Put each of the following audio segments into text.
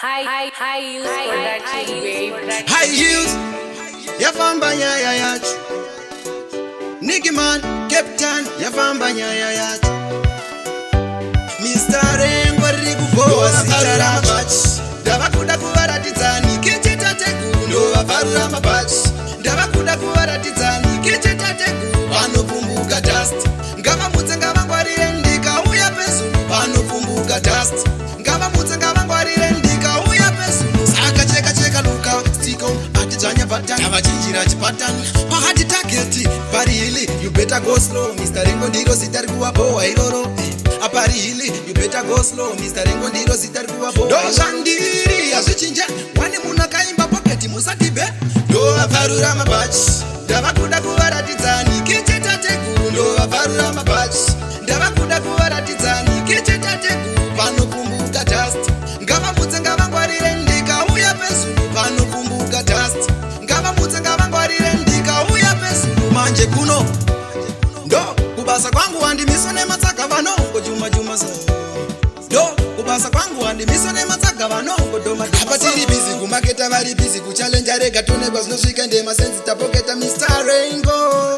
High use production, babe. High heels, yafamba nyaya yacu. Nickyman, Captain, yafamba nyaya yacu. Mr. Rengo rikugowa sitarama bachi. Ndavakuda kuvaratidzani kechitateguru ndovaparura mabachi. Ndavakuda kuvaratidzani kechitateguru vanopumbuka dust. Ngavamutse ngavangwarire ndikauya pezulu vanopumbuka dust. Ngavamutse ngavangwarire ndikauya pezulu. Saka cheka luka stiko atidzanya patani avachinjira chipatani pahati tageti pari hili you better go slow. Mr. Rengo ndiro zita rikuvabowa iroro apari hili you better go slow. Mr. Rengo ndiro zita rikuvabowa ndozvandiri hazvichinja wani munhu akaimba poketi musatibe ndovaparura mabachi. Ndavakuda kuvaratidzani kechitateguru ndovaparura mabachi. Ndavakuda kuvaratidzani kechitateguru vanopumbuka dust. Ngavamutse ngavangwarire ndikauya pezulu vanopumbuka dust. Ngavamutse ngavangwarire ndikauya pezulu manje kuno ndo kubasa kwangu wandimiso nematsaga vanongo juma so ndo kubasa kwangu wandimiso nematsaga vanongo doma apa tiri busy kumaketa vari busy kuchallenge rega tonegwa zvinosvika ndemasensi tapoketa Mr. Rengo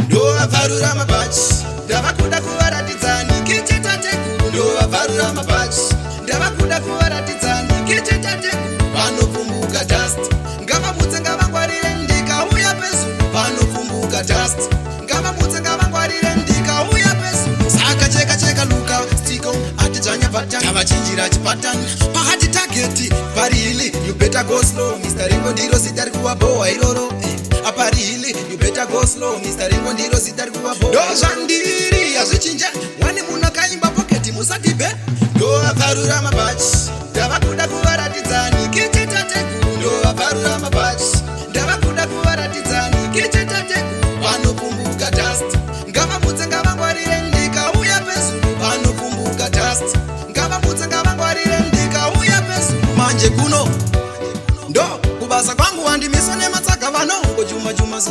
ndovaparura mabachi. Ndavakuda kuvaratidzani kechitateguru ndovaparura mabachi. Ndavakuda kuvaratidzani kechitateguru vanopumbuka dust. Ngavamutse ngavangwarire ndikauya pezulu vanopumbuka dust. Ngavamutse ngavangwarire ndikauya pezulu. Saka cheka luka stiko atidzanya patani avachinjira chipatani pahati tageti pari hili you better go slow. Mr. Rengo ndiro zita rikuvabowa iroro apari hili you better go slow. Mr. Rengo ndiro zita rikuvabowa ndozvandiri hazvichinja wani munhu akaimba poketi musatibe ndovaparura mabachi. Ndavakuda kuvaratidzani kechitateguru ndovaparura mabachi. Ndavakuda kuvaratidzani kechitateguru vanopumbuka dust. Ngavamutse ngavangwarire ndikauya pezulu vanopumbuka dust. Ngavamutse ngavangwarire ndikauya pezulu manje kuno ndo kubasa kwangu wandimiso nematsaga vanongo juma so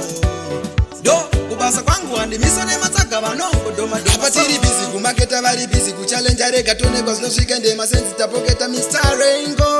ndo kubasa kwangu wandimiso nematsaga vanongo doma apa tiri busy kumaketa vari busy kuchallenge rega tonegwa zvinosvika ndemasensi tapoketa Mr. Rengo